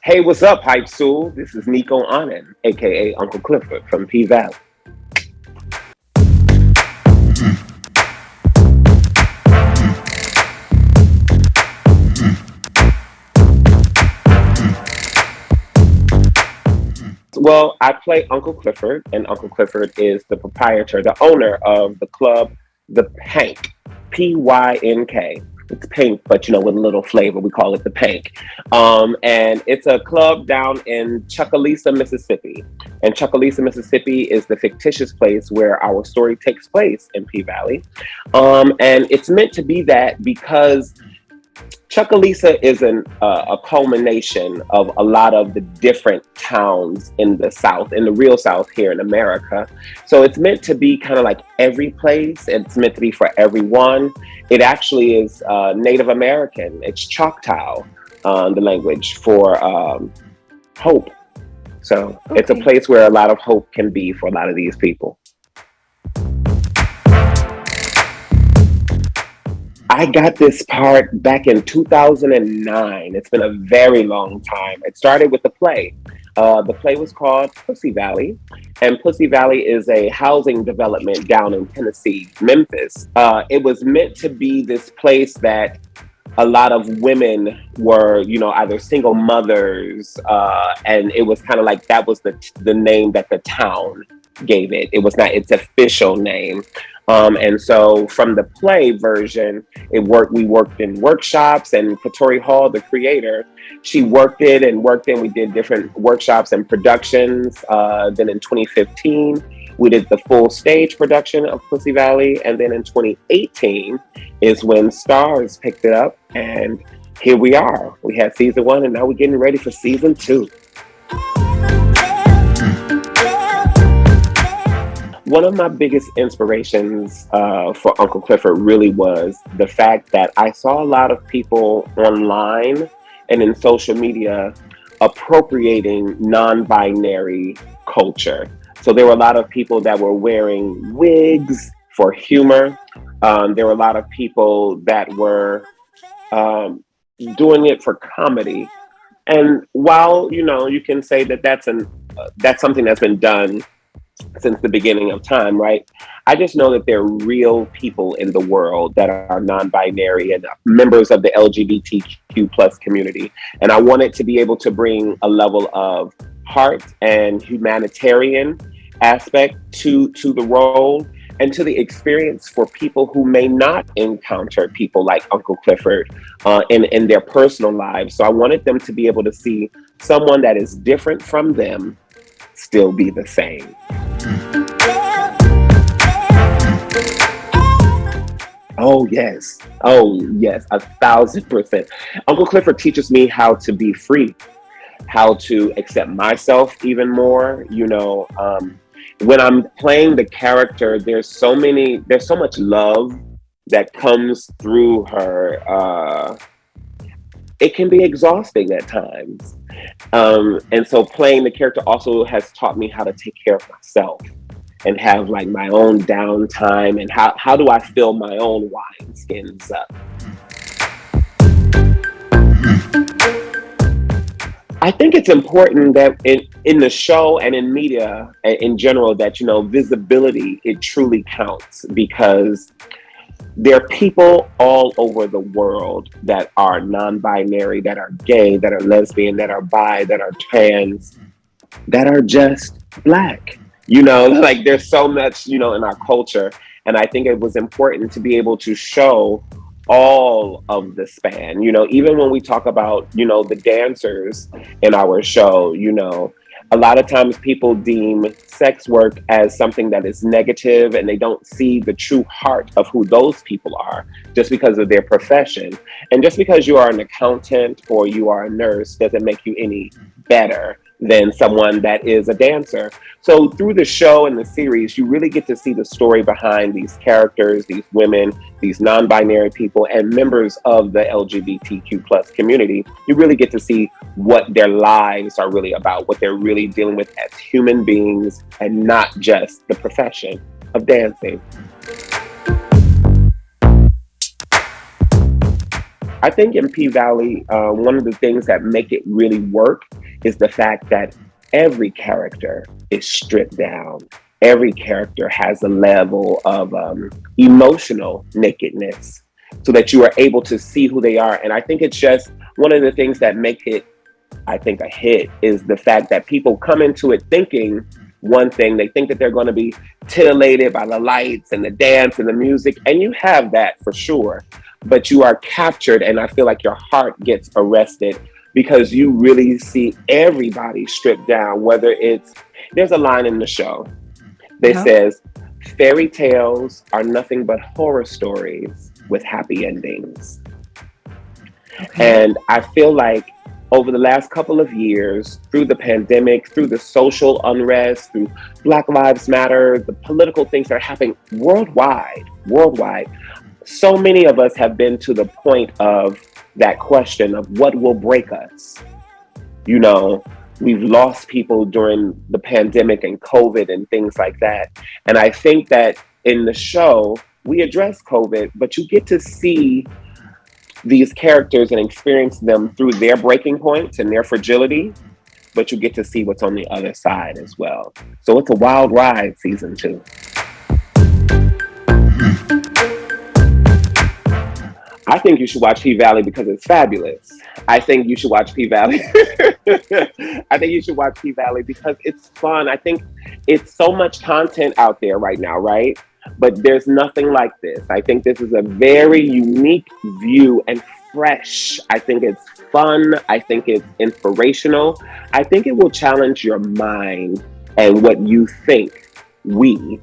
Hey, what's up, Hypesoul? This is Nicco Annan, aka Uncle Clifford from P Valley. Well, I play Uncle Clifford, and Uncle Clifford is the proprietor, the owner of the club, The Pank, Pynk. It's pink, but with a little flavor. We call it The Pank. And it's a club down in Chucalissa, Mississippi. And Chucalissa, Mississippi is the fictitious place where our story takes place in P Valley. And it's meant to be that because Chucalissa is a culmination of a lot of the different towns in the South, in the real South here in America. So it's meant to be kind of like every place. It's meant to be for everyone. It actually is Native American. It's Choctaw, the language for hope. So It's a place where a lot of hope can be for a lot of these people. I got this part back in 2009. It's been a very long time. It started with the play. The play was called Pussy Valley, and Pussy Valley is a housing development down in Tennessee, Memphis. It was meant to be this place that a lot of women were, either single mothers, and it was kind of like that was the name that the town gave it. It was not its official name. And so from the play version, we worked in workshops, and Katori Hall, the creator, she worked it. We did different workshops and productions. Then in 2015, we did the full stage production of Pussy Valley. And then in 2018 is when STARZ picked it up. And here we are. We had season 1, and now we're getting ready for season 2. One of my biggest inspirations for Uncle Clifford really was the fact that I saw a lot of people online and in social media appropriating non-binary culture. So there were a lot of people that were wearing wigs for humor. There were a lot of people that were doing it for comedy. And while, you can say that that's something that's been done since the beginning of time, right? I just know that there are real people in the world that are non-binary and members of the LGBTQ plus community. And I wanted to be able to bring a level of heart and humanitarian aspect to the role and to the experience for people who may not encounter people like Uncle Clifford in their personal lives. So I wanted them to be able to see someone that is different from them still be the same. Oh yes, 1,000%. Uncle Clifford teaches me how to be free, how to accept myself even more. When I'm playing the character, there's so much love that comes through her. It can be exhausting at times. And so playing the character also has taught me how to take care of myself and have like my own downtime, and how do I fill my own wine skins up. I think it's important that in the show and in media in general that, visibility, it truly counts, because there are people all over the world that are non-binary, that are gay, that are lesbian, that are bi, that are trans, that are just Black. Like there's so much, in our culture. And I think it was important to be able to show all of the span, even when we talk about, the dancers in our show, a lot of times people deem sex work as something that is negative, and they don't see the true heart of who those people are just because of their profession. And just because you are an accountant or you are a nurse doesn't make you any better than someone that is a dancer. So through the show and the series, you really get to see the story behind these characters, these women, these non-binary people, and members of the LGBTQ plus community. You really get to see what their lives are really about, what they're really dealing with as human beings, and not just the profession of dancing. I think in P-Valley, one of the things that make it really work is the fact that every character is stripped down. Every character has a level of emotional nakedness so that you are able to see who they are. And I think it's just one of the things that make it, I think, a hit is the fact that people come into it thinking one thing. They think that they're going to be titillated by the lights and the dance and the music. And you have that for sure. But you are captured, and I feel like your heart gets arrested because you really see everybody stripped down, whether it's, there's a line in the show that says, fairy tales are nothing but horror stories with happy endings. And I feel like over the last couple of years, through the pandemic, through the social unrest, through Black Lives Matter, the political things that are happening worldwide, so many of us have been to the point of that question of what will break us. You know, we've lost people during the pandemic and COVID and things like that. And I think that in the show, we address COVID, but you get to see these characters and experience them through their breaking points and their fragility, but you get to see what's on the other side as well. So it's a wild ride, season 2. I think you should watch P-Valley because it's fabulous. I think you should watch P-Valley. I think you should watch P-Valley because it's fun. I think it's so much content out there right now, right? But there's nothing like this. I think this is a very unique view and fresh. I think it's fun. I think it's inspirational. I think it will challenge your mind and what you think we